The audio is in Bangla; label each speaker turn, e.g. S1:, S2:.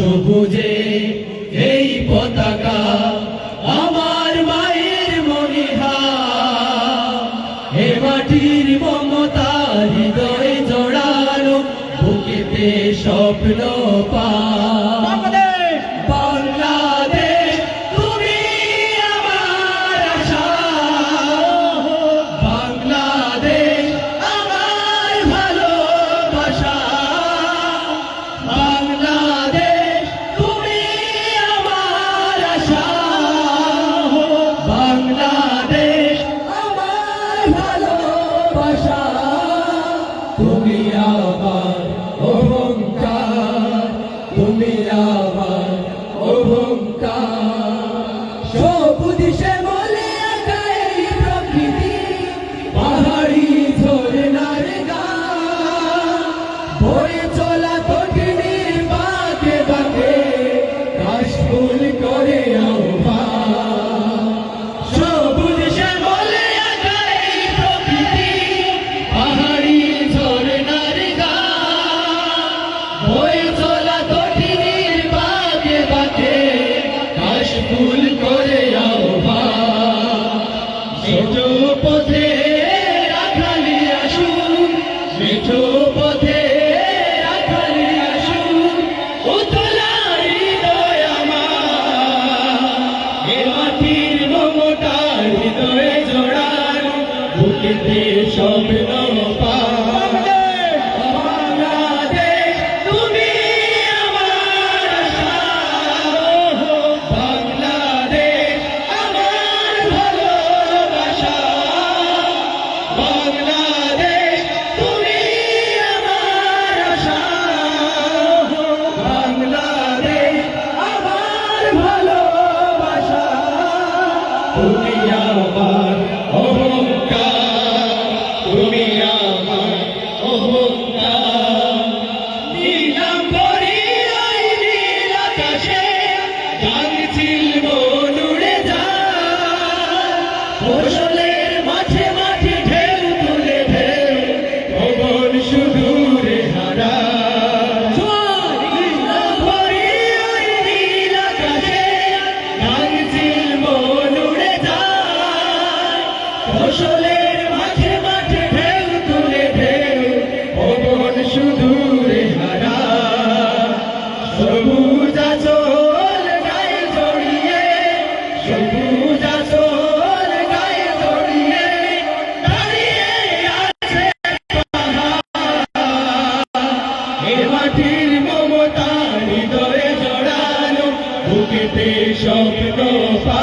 S1: সবুজে এই পতাকা আমার মায়ের মনিহা এ মাটির মমতা হৃদয়ে জড়ানো বুকেতে স্বপ্ন পা তুমি আমার অহংকার, তুমি আমার অহংকার। সবুজ শ্যামলে আঁকা এই প্রকৃতি, পাহাড়ি ঝরনার গান, বয়ে চলা তটিনীর বাঁকে বাঁকে কাশফুল করে আহ্বান। সবুজ শ্যামলে আঁকা এই প্রকৃতি, পাহাড়ি ঝরনার গান, বয়ে চলা তটিনীর বাঁকে বাঁকে কাশফুল করে আহ্বান। মেঠো পথে রাখালি আসুন, মেঠো পথে রাখালি আসুন, উতলা হৃদয় আমার, এ মাটির মমতা হৃদয়ে জড়ানো বুকেতে স্বপ্ন পা। বাংলাদেশ তুমি আমার আশা, বাংলাদেশ আমার ভালোবাসা, বাংলাদেশ তুমি আমার আশা, বাংলাদেশ আমার ভালোবাসা। তুমি আমার অহংকার, তুমি আমার অহংকার। নীলাম করি ওই নীল আকাশে গাঙচিল মন উড়ে যায়, ফসলের মাঠে মাঠে ঢেউ তুলে ঢেউ ভবন সুদূরে হারায়। নীলাম করি ওই নীল আকাশে গাঙচিল মন উড়ে যায়, ফসলের মাঠে মাঠে ঢেউ তুলে ঢেউ ভবন সুদূরে হারায়। সবুজ আঁচল গায়ে জড়িয়ে, সবুজ আঁচল গায়ে জড়িয়ে দাঁড়িয়ে আছে পাহাড়, এ মাটির মমতা হৃদয়ে জড়ানো বুকেতে স্বপ্ন পা।